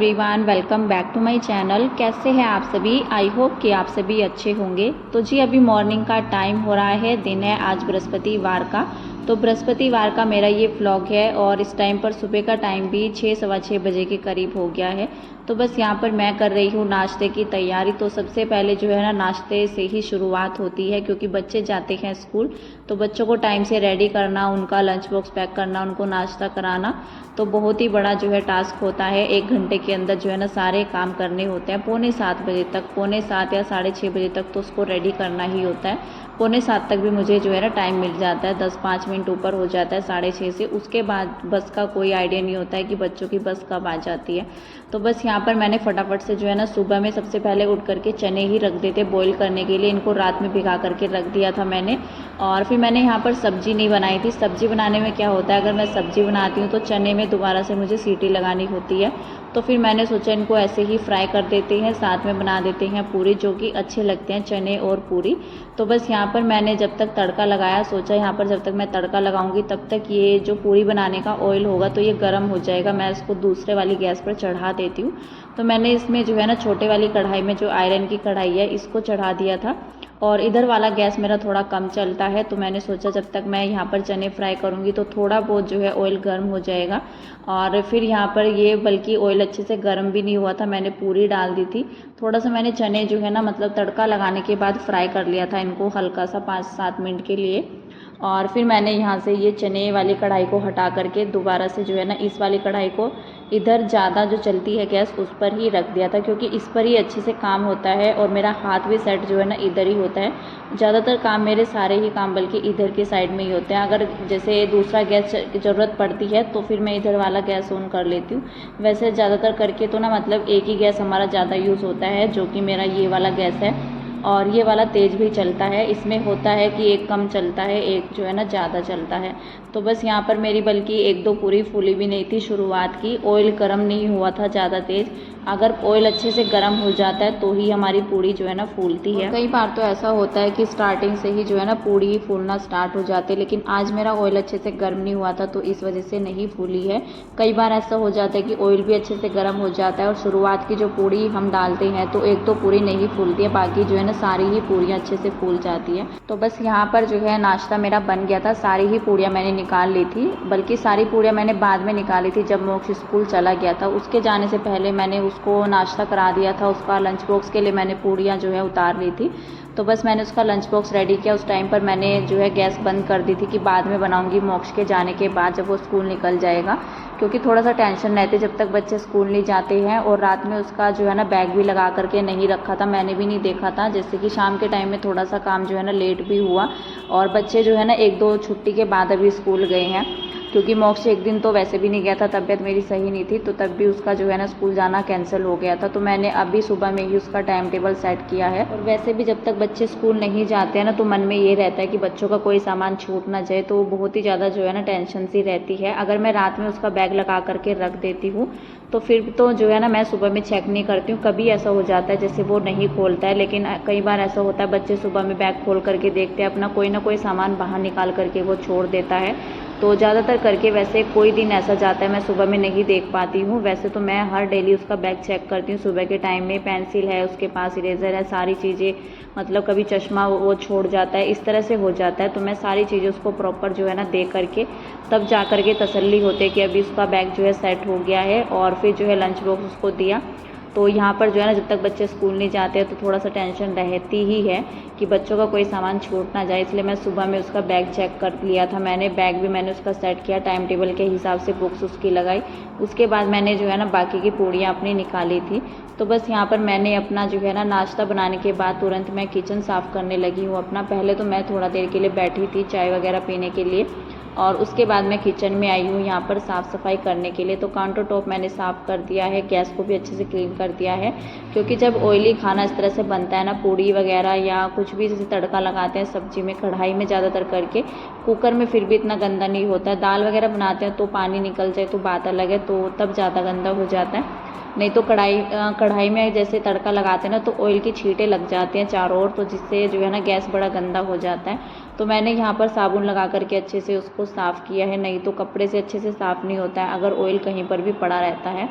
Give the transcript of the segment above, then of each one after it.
Everyone, welcome back to my channel. कैसे हैं आप सभी? आई होप कि आप सभी अच्छे होंगे। तो जी अभी मॉर्निंग का टाइम हो रहा है, दिन है आज बृहस्पतिवार का। तो बृहस्पतिवार का मेरा ये व्लॉग है और इस टाइम पर सुबह का टाइम भी 6-6:15 बजे के करीब हो गया है। तो बस यहाँ पर मैं कर रही हूँ नाश्ते की तैयारी। तो सबसे पहले जो है ना नाश्ते से ही शुरुआत होती है, क्योंकि बच्चे जाते हैं स्कूल, तो बच्चों को टाइम से रेडी करना, उनका लंच बॉक्स पैक करना, उनको नाश्ता कराना तो बहुत ही बड़ा जो है टास्क होता है। 1 घंटे के अंदर जो है ना सारे काम करने होते हैं। 6:45 बजे तक, 6:45 या 6:30 बजे तक तो उसको रेडी करना ही होता है। 6:45 तक भी मुझे जो है ना टाइम मिल जाता है, 10-5 मिनट ऊपर हो जाता है 6:30 से। उसके बाद बस का कोई आइडिया नहीं होता है कि बच्चों की बस कब आ जाती है। तो बस यहाँ पर मैंने फटाफट से जो है ना सुबह में सबसे पहले उठ करके चने ही रख देते बॉईल करने के लिए। इनको रात में भिगा करके रख दिया था मैंने। और फिर मैंने यहाँ पर सब्जी नहीं बनाई थी। सब्जी बनाने में क्या होता है, अगर मैं सब्जी बनाती हूँ तो चने में दोबारा से मुझे सीटी लगानी होती है। तो फिर मैंने सोचा इनको ऐसे ही फ्राई कर देते हैं, साथ में बना देते हैं पूरी, जो कि अच्छे लगते हैं चने और पूरी। तो बस यहाँ पर मैंने जब तक तड़का लगाया, सोचा यहाँ पर जब तक मैं तड़का लगाऊंगी तब तक ये जो पूरी बनाने का ऑयल होगा तो ये गर्म हो जाएगा। मैं इसको दूसरे वाली गैस पर चढ़ा देती हूँ। तो मैंने इसमें जो है ना छोटे वाली कढ़ाई में, जो आयरन की कढ़ाई है, इसको चढ़ा दिया था। और इधर वाला गैस मेरा थोड़ा कम चलता है, तो मैंने सोचा जब तक मैं यहाँ पर चने फ्राई करूँगी तो थोड़ा बहुत जो है ऑयल गर्म हो जाएगा। और फिर यहाँ पर ये बल्कि ऑयल अच्छे से गर्म भी नहीं हुआ था, मैंने पूरी डाल दी थी। थोड़ा सा मैंने चने जो है ना मतलब तड़का लगाने के बाद फ्राई कर लिया था इनको हल्का सा 5-7 मिनट के लिए। और फिर मैंने यहाँ से ये चने वाली कढ़ाई को हटा करके दोबारा से जो है ना इस वाली कढ़ाई को, इधर ज़्यादा जो चलती है गैस उस पर ही रख दिया था, क्योंकि इस पर ही अच्छे से काम होता है और मेरा हाथ भी सेट जो है ना इधर ही होता है। ज़्यादातर काम मेरे सारे ही काम बल्कि इधर के साइड में ही होते हैं। अगर जैसे दूसरा गैस की ज़रूरत पड़ती है तो फिर मैं इधर वाला गैस ऑन कर लेती हूँ। वैसे ज़्यादातर करके तो ना मतलब एक ही गैस हमारा ज़्यादा यूज़ होता है, जो कि मेरा ये वाला गैस है। और ये वाला तेज़ भी चलता है। इसमें होता है कि एक कम चलता है, एक जो है ना ज़्यादा चलता है। तो बस यहाँ पर मेरी बल्कि 1-2 पूरी फूली भी नहीं थी शुरुआत की। ऑयल गर्म नहीं हुआ था ज़्यादा तेज़। अगर ऑयल अच्छे से गर्म हो जाता है तो ही हमारी पूड़ी जो है ना फूलती है। कई बार तो ऐसा होता है कि स्टार्टिंग से ही जो है ना पूड़ी फूलना स्टार्ट हो जाती है, लेकिन आज मेरा ऑयल अच्छे से गर्म नहीं हुआ था तो इस वजह से नहीं फूली है। कई बार ऐसा हो जाता है कि ऑयल भी अच्छे से गर्म हो जाता है और शुरुआत की जो पूड़ी हम डालते हैं तो 1-2 पूरी नहीं फूलती है, बाकी जो है ना सारी ही पूरियाँ अच्छे से फूल जाती है। तो बस यहाँ पर जो है नाश्ता मेरा बन गया था। सारी ही पूड़ियाँ मैंने निकाल ली थी, बल्कि सारी पूड़ियाँ मैंने बाद में निकाली थी जब मोक्ष स्कूल चला गया था। उसके जाने से पहले मैंने उसको नाश्ता करा दिया था। उसका लंच बॉक्स के लिए मैंने पूड़ियाँ जो है उतार ली थी। तो बस मैंने उसका लंच बॉक्स रेडी किया। उस टाइम पर मैंने जो है गैस बंद कर दी थी कि बाद में बनाऊंगी मोक्ष के जाने के बाद, जब वो स्कूल निकल जाएगा, क्योंकि थोड़ा सा टेंशन रहती जब तक बच्चे स्कूल नहीं जाते हैं। और रात में उसका जो है ना बैग भी लगा करके नहीं रखा था, मैंने भी नहीं देखा था, जैसे कि शाम के टाइम में थोड़ा सा काम जो है ना लेट भी हुआ। और बच्चे जो है ना 1-2 छुट्टी के बाद अभी स्कूल गए हैं, क्योंकि मोक्ष एक दिन तो वैसे भी नहीं गया था, तबीयत मेरी सही नहीं थी, तो तब भी उसका जो है ना स्कूल जाना कैंसिल हो गया था। तो मैंने अभी सुबह में ही उसका टाइम टेबल सेट किया है। और वैसे भी जब तक बच्चे स्कूल नहीं जाते हैं ना तो मन में ये रहता है कि बच्चों का कोई सामान छूट ना जाए, तो बहुत ही ज़्यादा जो है ना टेंशन सी रहती है। अगर मैं रात में उसका बैग लगा करके रख देती हूँ तो फिर तो जो है ना मैं सुबह में चेक नहीं करती हूँ। कभी ऐसा हो जाता है जैसे वो नहीं खोलता है, लेकिन कई बार ऐसा होता है बच्चे सुबह में बैग खोल करके देखते हैं, अपना कोई ना कोई सामान बाहर निकाल करके वो छोड़ देता है। तो ज़्यादातर करके वैसे कोई दिन ऐसा जाता है मैं सुबह में नहीं देख पाती हूँ। वैसे तो मैं हर डेली उसका बैग चेक करती हूँ सुबह के टाइम में। पेंसिल है उसके पास, इरेज़र है, सारी चीज़ें, मतलब कभी चश्मा वो छोड़ जाता है, इस तरह से हो जाता है। तो मैं सारी चीज़ें उसको प्रॉपर जो है ना दे करके तब जा करके तसल्ली होती है कि अभी उसका बैग जो है सेट हो गया है। और फिर जो है लंच बॉक्स उसको दिया। तो यहाँ पर जो है ना जब तक बच्चे स्कूल नहीं जाते हैं तो थोड़ा सा टेंशन रहती ही है कि बच्चों का कोई सामान छूट ना जाए, इसलिए मैं सुबह में उसका बैग चेक कर लिया था। मैंने बैग भी मैंने उसका सेट किया टाइम टेबल के हिसाब से, बुक्स उसकी लगाई। उसके बाद मैंने जो है ना बाकी की पूड़ियाँ अपनी निकाली थी। तो बस यहाँ पर मैंने अपना जो है ना नाश्ता बनाने के बाद तुरंत मैं किचन साफ़ करने लगी हूँ अपना। पहले तो मैं थोड़ा देर के लिए बैठी थी चाय वगैरह पीने के लिए, और उसके बाद मैं किचन में आई हूँ यहाँ पर साफ़ सफाई करने के लिए। तो काउंटर टॉप मैंने साफ़ कर दिया है, गैस को भी अच्छे से क्लीन कर दिया है, क्योंकि जब ऑयली खाना इस तरह से बनता है ना, पूड़ी वगैरह या कुछ भी जैसे तड़का लगाते हैं सब्जी में, कढ़ाई में ज़्यादातर करके, कुकर में फिर भी इतना गंदा नहीं होता है। दाल वगैरह बनाते हैं तो पानी निकल जाए तो बात अलग है, तो तब ज़्यादा गंदा हो जाता है। नहीं तो कढ़ाई में जैसे तड़का लगाते हैं ना तो ऑयल की छींटे लग जाती हैं चारों ओर, तो जिससे जो है ना गैस बड़ा गंदा हो जाता है। तो मैंने यहाँ पर साबुन लगा करके अच्छे से उसको साफ़ किया है, नहीं तो कपड़े से अच्छे से साफ़ नहीं होता है अगर ऑयल कहीं पर भी पड़ा रहता है।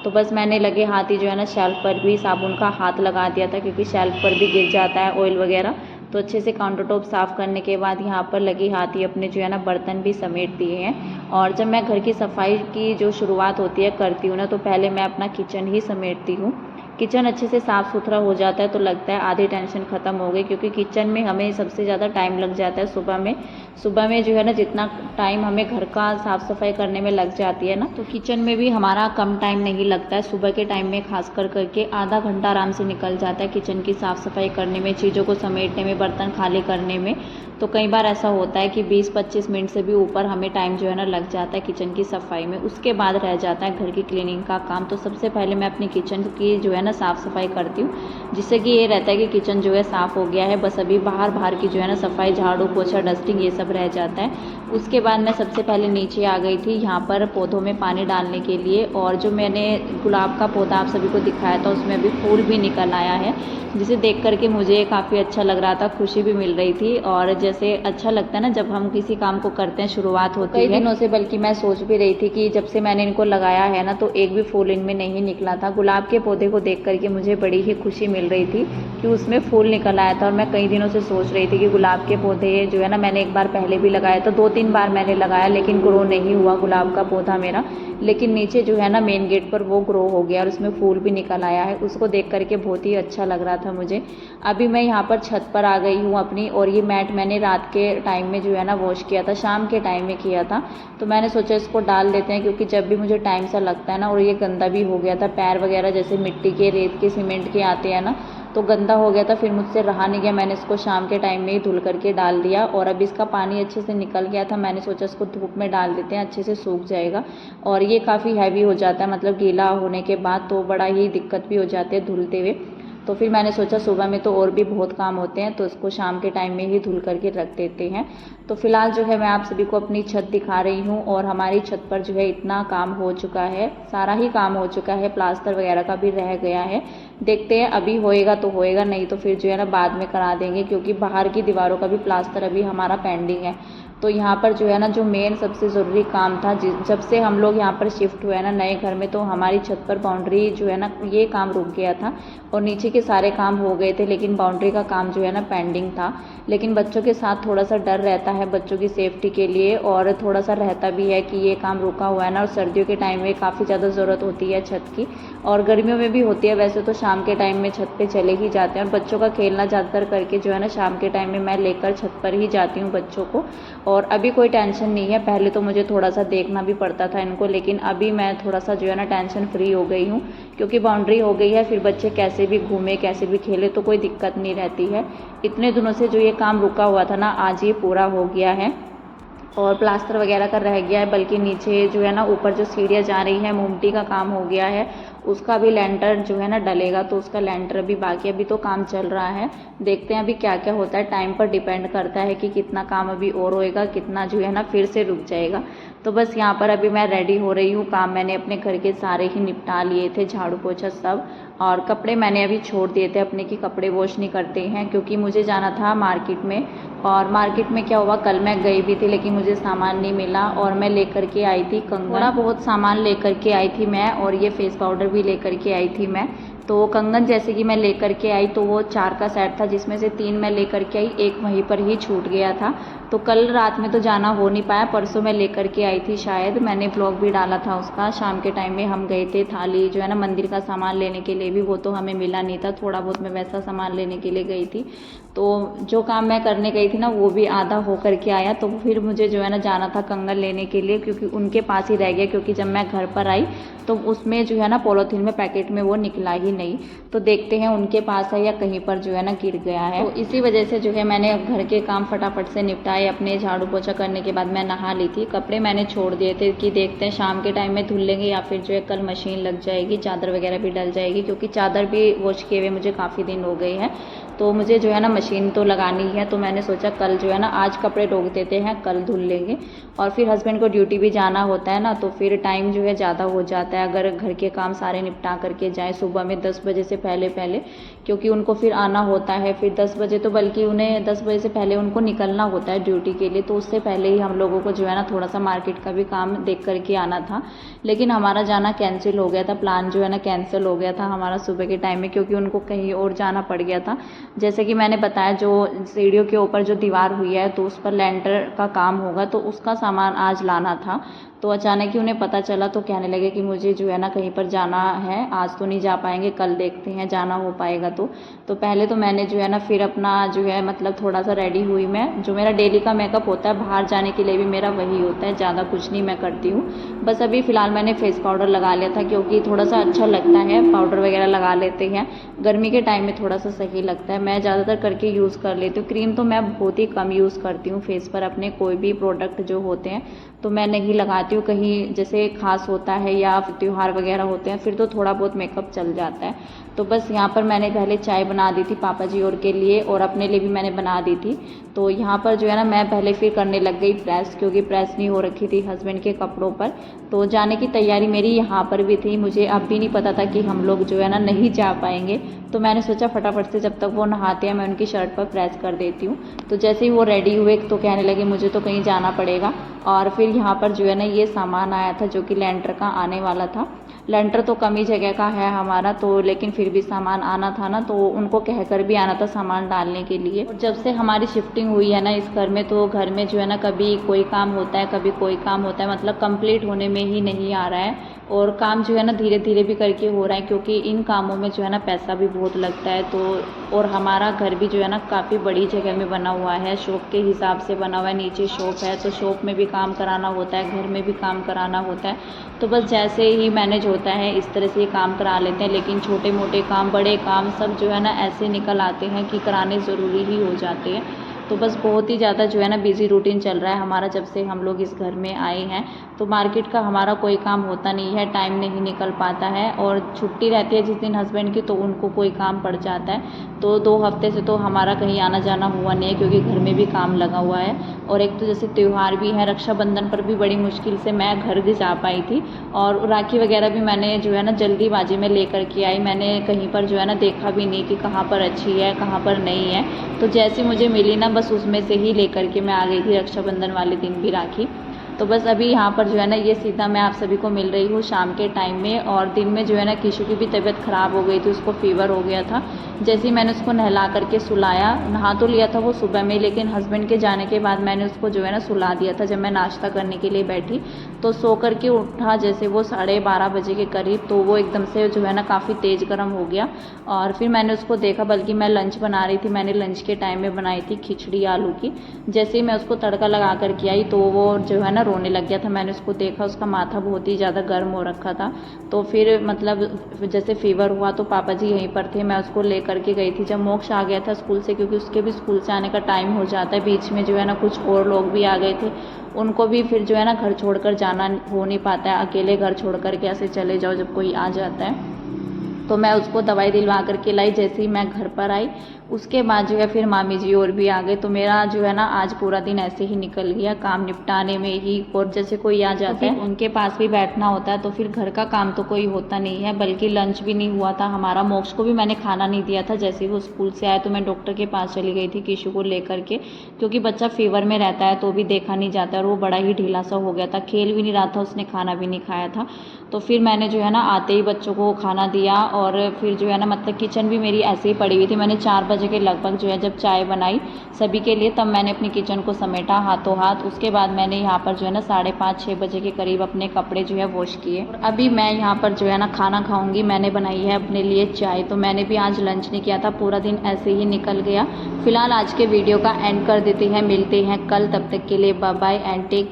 तो बस मैंने लगे हाथ ही जो है ना शेल्फ़ पर भी साबुन का हाथ लगा दिया था, क्योंकि शेल्फ़ पर भी गिर जाता है ऑयल वगैरह। तो अच्छे से काउंटर टॉप साफ़ करने के बाद यहाँ पर लगे हाथ ही अपने जो है ना बर्तन भी समेट दिए हैं। और जब मैं घर की सफाई की जो शुरुआत होती है करती हूँ ना, तो पहले मैं अपना किचन ही समेटती हूँ। किचन अच्छे से साफ़ सुथरा हो जाता है तो लगता है आधी टेंशन ख़त्म हो गई, क्योंकि किचन में हमें सबसे ज़्यादा टाइम लग जाता है सुबह में जो है ना, जितना टाइम हमें घर का साफ़ सफाई करने में लग जाती है ना, तो किचन में भी हमारा कम टाइम नहीं लगता है। सुबह के टाइम में खास करके आधा घंटा आराम से निकल जाता है किचन की साफ़ सफाई करने में, चीज़ों को समेटने में, बर्तन खाली करने में। तो कई बार ऐसा होता है कि 20-25 मिनट से भी ऊपर हमें टाइम जो है ना लग जाता है किचन की सफाई में। उसके बाद रह जाता है घर की क्लीनिंग का काम। तो सबसे पहले मैं अपनी किचन की जो है ना साफ़ सफाई करती हूँ, जिससे कि ये रहता है कि किचन जो है साफ़ हो गया है, बस अभी बाहर की जो है ना सफाई, झाड़ू पोछा, डस्टिंग ये सब रह जाता है। उसके बाद मैं सबसे पहले नीचे आ गई थी यहाँ पर पौधों में पानी डालने के लिए। और जो मैंने गुलाब का पौधा आप सभी को दिखाया था, उसमें अभी फूल भी निकल आया है, जिसे देख करके मुझे काफ़ी अच्छा लग रहा था, खुशी भी मिल रही थी। और जैसे अच्छा लगता है ना जब हम किसी काम को करते हैं, शुरुआत होती है। कई दिनों से बल्कि मैं सोच भी रही थी कि जब से मैंने इनको लगाया है ना, तो एक भी फूल इनमें नहीं निकला था। गुलाब के पौधे को देख करके मुझे बड़ी ही खुशी मिल रही थी कि उसमें फूल निकल आया था। और मैं कई दिनों से सोच रही थी कि गुलाब के पौधे जो है ना, मैंने एक बार पहले भी लगाया था, 2-3 बार मैंने लगाया, लेकिन ग्रो नहीं हुआ गुलाब का पौधा मेरा। लेकिन नीचे जो है ना मेन गेट पर वो ग्रो हो गया और उसमें फूल भी निकल आया है। उसको देख करके बहुत ही अच्छा लग रहा था मुझे। अभी मैं यहाँ पर छत पर आ गई हूँ अपनी, और ये मैट मैंने रात के टाइम में जो है ना वॉश किया था, शाम के टाइम में किया था। तो मैंने सोचा इसको डाल देते हैं, क्योंकि जब भी मुझे टाइम सा लगता है ना, और ये गंदा भी हो गया था, पैर वगैरह जैसे मिट्टी के, रेत के, सीमेंट के आते हैं ना, तो गंदा हो गया था। फिर मुझसे रहा नहीं गया, मैंने इसको शाम के टाइम में ही धुल करके डाल दिया। और अब इसका पानी अच्छे से निकल गया था, मैंने सोचा इसको धूप में डाल देते हैं, अच्छे से सूख जाएगा। और ये काफ़ी हैवी हो जाता है, मतलब गीला होने के बाद तो बड़ा ही दिक्कत भी हो जाती है धुलते हुए। तो फिर मैंने सोचा सुबह में तो और भी बहुत काम होते हैं, तो इसको शाम के टाइम में ही धुल करके रख देते हैं। तो फिलहाल जो है मैं आप सभी को अपनी छत दिखा रही हूँ, और हमारी छत पर जो है इतना काम हो चुका है, सारा ही काम हो चुका है, प्लास्टर वगैरह का भी रह गया है। देखते हैं अभी होएगा तो होएगा, नहीं तो फिर जो है ना बाद में करा देंगे, क्योंकि बाहर की दीवारों का भी प्लास्टर अभी हमारा पेंडिंग है। तो यहाँ पर जो है ना जो मेन सबसे ज़रूरी काम था, जब से हम लोग यहाँ पर शिफ्ट हुए ना नए घर में, तो हमारी छत पर बाउंड्री जो है ना ये काम रुक गया था, और नीचे के सारे काम हो गए थे, लेकिन बाउंड्री का काम जो है ना पेंडिंग था। लेकिन बच्चों के साथ थोड़ा सा डर रहता है बच्चों की सेफ्टी के लिए, और थोड़ा सा रहता भी है कि ये काम रुका हुआ है ना, और सर्दियों के टाइम में काफ़ी ज़्यादा ज़रूरत होती है छत की, और गर्मियों में भी होती है। वैसे तो शाम के टाइम में छत पे चले ही जाते हैं, और बच्चों का खेलना ज़्यादातर करके जो है ना शाम के टाइम में मैं लेकर छत पर ही जाती हूँ बच्चों को। और अभी कोई टेंशन नहीं है, पहले तो मुझे थोड़ा सा देखना भी पड़ता था इनको, लेकिन अभी मैं थोड़ा सा जो है ना टेंशन फ्री हो गई हूँ, क्योंकि बाउंड्री हो गई है, फिर बच्चे कैसे भी घूमे कैसे भी खेले तो कोई दिक्कत नहीं रहती है। इतने दिनों से जो ये काम रुका हुआ था ना, आज ये पूरा हो गया है, और प्लास्टर वगैरह का रह गया है। बल्कि नीचे जो है ना ऊपर जो सीढ़ियाँ जा रही है, मोमटी का काम हो गया है, उसका भी लेंटर जो है ना डलेगा, तो उसका लेंटर अभी बाकी, अभी तो काम चल रहा है। देखते हैं अभी क्या क्या होता है, टाइम पर डिपेंड करता है कि कितना काम अभी और होएगा, कितना जो है ना फिर से रुक जाएगा। तो बस यहाँ पर अभी मैं रेडी हो रही हूँ, काम मैंने अपने घर के सारे ही निपटा लिए थे, झाड़ू पोछा सब। और कपड़े मैंने अभी छोड़ दिए थे अपने, कि कपड़े वॉश नहीं करते हैं, क्योंकि मुझे जाना था मार्केट में। और मार्केट में क्या हुआ, कल मैं गई भी थी लेकिन मुझे सामान नहीं मिला, और मैं लेकर के आई थी कंगन, थोड़ा बहुत सामान लेकर के आई थी मैं, और ये फेस पाउडर भी लेकर के आई थी मैं। तो कंगन जैसे कि मैं लेकर के आई, तो वो 4 का सेट था, जिसमें से 3 मैं लेकर के आई, एक वहीं पर ही छूट गया था। तो कल रात में तो जाना हो नहीं पाया, परसों मैं लेकर के आई थी, शायद मैंने व्लॉग भी डाला था उसका। शाम के टाइम में हम गए थे थाली जो है ना मंदिर का सामान लेने के लिए भी, वो तो हमें मिला नहीं था, थोड़ा बहुत मैं वैसा सामान लेने के लिए गई थी। तो जो काम मैं करने गई थी ना वो भी आधा हो करके आया, तो फिर मुझे जो है ना जाना था कंगन लेने के लिए, क्योंकि उनके पास ही रह गया, क्योंकि जब मैं घर पर आई तो उसमें जो है ना पॉलीथीन में पैकेट में वो निकला ही नहीं। तो देखते हैं उनके पास है या कहीं पर जो है ना गिर गया है। तो इसी वजह से जो है मैंने घर के काम फटाफट से निपटाए। अपने झाड़ू पोछा करने के बाद मैं नहा ली थी, कपड़े मैंने छोड़ दिए थे कि देखते हैं शाम के टाइम में धुल लेंगे, या फिर जो है कल मशीन लग जाएगी, चादर वगैरह भी डल जाएगी, क्योंकि चादर भी वॉश किए हुए मुझे काफ़ी दिन हो गए हैं। तो मुझे जो है ना मशीन तो लगानी है, तो मैंने सोचा कल जो है ना आज कपड़े रोक देते हैं, कल धुल लेंगे। और फिर हस्बैंड को ड्यूटी भी जाना होता है ना, तो फिर टाइम जो है ज़्यादा हो जाता है अगर घर के काम सारे निपटा करके जाएँ सुबह में 10 बजे से पहले पहले, क्योंकि उनको फिर आना होता है फिर 10 बजे, तो बल्कि उन्हें 10 बजे से पहले उनको निकलना होता है ड्यूटी के लिए, तो उससे पहले ही हम लोगों को जो है ना थोड़ा सा मार्केट का भी काम देख करके आना था। लेकिन हमारा जाना कैंसिल हो गया था, प्लान जो है ना कैंसिल हो गया था हमारा सुबह के टाइम में, क्योंकि उनको कहीं और जाना पड़ गया था। जैसे कि मैंने बताया, जो सीढ़ियों के ऊपर जो दीवार हुई है तो उस पर लेंटर का काम होगा, तो उसका सामान आज लाना था। तो अचानक ही उन्हें पता चला, तो कहने लगे कि मुझे जो है ना कहीं पर जाना है, आज तो नहीं जा पाएंगे, कल देखते हैं जाना हो पाएगा तो पहले तो मैंने जो है ना फिर अपना जो है मतलब थोड़ा सा रेडी हुई मैं, जो मेरा डेली का मेकअप होता है बाहर जाने के लिए भी मेरा वही होता है, ज़्यादा कुछ नहीं मैं करती हूँ। बस अभी फ़िलहाल मैंने फेस पाउडर लगा लिया था, क्योंकि थोड़ा सा अच्छा लगता है, पाउडर वगैरह लगा लेते हैं गर्मी के टाइम में, थोड़ा सा सही लगता है। मैं ज़्यादातर करके यूज़ कर लेती हूँ, क्रीम तो मैं बहुत ही कम यूज़ करती हूँ फेस पर अपने, कोई भी प्रोडक्ट जो होते हैं तो मैं नहीं लगाती हूँ। कहीं जैसे खास होता है या त्यौहार वगैरह होते हैं फिर तो थोड़ा बहुत मेकअप चल जाता है। तो बस यहाँ पर मैंने पहले चाय बना दी थी पापा जी और के लिए, और अपने लिए भी मैंने बना दी थी। तो यहाँ पर जो है ना मैं पहले फिर करने लग गई प्रेस, क्योंकि प्रेस नहीं हो रखी थी हस्बैंड के कपड़ों पर। तो जाने की तैयारी मेरी यहाँ पर भी थी, मुझे अब भी नहीं पता था कि हम लोग जो है ना नहीं जा पाएंगे, तो मैंने सोचा फटाफट से जब तक वो नहाते हैं मैं उनकी शर्ट पर प्रेस कर देती हूँ। तो जैसे ही वो रेडी हुए तो कहने लगे मुझे तो कहीं जाना पड़ेगा, और फिर यहाँ पर जो है ना ये सामान आया था जो कि लेंटर का आने वाला था। लेंटर तो कम ही जगह का है हमारा, तो लेकिन फिर भी सामान आना था ना, तो उनको कहकर भी आना था सामान डालने के लिए। और जब से हमारी शिफ्टिंग हुई है ना इस घर में, तो घर में जो है ना कभी कोई काम होता है कभी कोई काम होता है, मतलब कंप्लीट होने में ही नहीं आ रहा है। और काम जो है ना धीरे धीरे भी करके हो रहा है, क्योंकि इन कामों में जो है ना पैसा भी बहुत लगता है। तो और हमारा घर भी जो है ना काफ़ी बड़ी जगह में बना हुआ है, शॉप के हिसाब से बना हुआ है, नीचे शॉप है तो शॉप में भी काम कराना होता है, घर में भी काम कराना होता है। तो बस जैसे ही मैनेज होता है इस तरह से ये काम करा लेते हैं, लेकिन छोटे मोटे काम बड़े काम सब जो है ना ऐसे निकल आते हैं कि कराने ज़रूरी ही हो जाते हैं। तो बस बहुत ही ज़्यादा जो है ना बिज़ी रूटीन चल रहा है हमारा जब से हम लोग इस घर में आए हैं। तो मार्केट का हमारा कोई काम होता नहीं है, टाइम नहीं निकल पाता है, और छुट्टी रहती है जिस दिन हस्बैंड की तो उनको कोई काम पड़ जाता है। तो 2 हफ्ते से तो हमारा कहीं आना जाना हुआ नहीं है, क्योंकि घर में भी काम लगा हुआ है। और एक तो जैसे त्यौहार भी है, रक्षाबंधन पर भी बड़ी मुश्किल से मैं घर भी जा पाई थी, और राखी वगैरह भी मैंने जो है ना जल्दीबाजी में लेकर के आई, मैंने कहीं पर जो है ना देखा भी नहीं कि कहाँ पर अच्छी है कहाँ पर नहीं है। तो जैसी मुझे मिली ना बस उसमें से ही लेकर के मैं आ गई थी रक्षाबंधन वाले दिन भी राखी। तो बस अभी यहाँ पर जो है ना ये सीधा मैं आप सभी को मिल रही हूँ शाम के टाइम में। और दिन में जो है ना किशु की भी तबीयत ख़राब हो गई थी, उसको फीवर हो गया था। जैसे ही मैंने उसको नहला करके सुलाया, नहा तो लिया था वो सुबह में, लेकिन हस्बैंड के जाने के बाद मैंने उसको जो है ना सुला दिया था। जब मैं नाश्ता करने के लिए बैठी तो सो करके उठा जैसे वो 12:30 बजे के करीब, तो वो एकदम से जो है ना काफ़ी तेज़ गर्म हो गया। और फिर मैंने उसको देखा, बल्कि मैं लंच बना रही थी, मैंने लंच के टाइम में बनाई थी खिचड़ी आलू की। जैसे ही मैं उसको तड़का लगा करके आई तो वो जो है ना रोने लग गया था। मैंने उसको देखा, उसका माथा बहुत ही ज़्यादा गर्म हो रखा था। तो फिर मतलब जैसे फीवर हुआ तो पापा जी यहीं पर थे, मैं उसको ले करके गई थी। जब मोक्ष आ गया था स्कूल से, क्योंकि उसके भी स्कूल से आने का टाइम हो जाता है, बीच में जो है ना कुछ और लोग भी आ गए थे, उनको भी फिर जो है ना घर छोड़कर जाना हो नहीं पाता है, अकेले घर छोड़ कर कैसे चले जाओ जब कोई आ जाता है। तो मैं उसको दवाई दिलवा करके लाई। जैसे ही मैं घर पर आई उसके बाद जो है फिर मामी जी और भी आ गए। तो मेरा जो है ना आज पूरा दिन ऐसे ही निकल गया काम निपटाने में ही। और जैसे कोई आ जाता है उनके पास भी बैठना होता है, तो फिर घर का काम तो कोई होता नहीं है। बल्कि लंच भी नहीं हुआ था हमारा, मोक्ष को भी मैंने खाना नहीं दिया था। जैसे ही वो स्कूल से आया तो मैं डॉक्टर के पास चली गई थी किशु को लेकर के, क्योंकि बच्चा फीवर में रहता है तो भी देखा नहीं जाता, और वो बड़ा ही ढीला सा हो गया था, खेल भी नहीं रहा था, उसने खाना भी नहीं खाया था। तो फिर मैंने जो है ना आते ही बच्चों को खाना दिया, और फिर जो है ना मतलब किचन भी मेरी ऐसे ही पड़ी हुई थी। मैंने 4 बजे के लगभग जो है जब चाय बनाई सभी के लिए, तब मैंने अपनी किचन को समेटा हाथों हाथ। उसके बाद मैंने यहाँ पर जो है ना 5:30-6 बजे के करीब अपने कपड़े जो है वॉश किए। और अभी मैं यहाँ पर जो है ना खाना खाऊंगी। मैंने बनाई है अपने लिए चाय, तो मैंने भी आज लंच नहीं किया था, पूरा दिन ऐसे ही निकल गया। फिलहाल आज के वीडियो का एंड कर देते हैं, मिलते हैं कल, तब तक के लिए बाय बाय एंड टेक।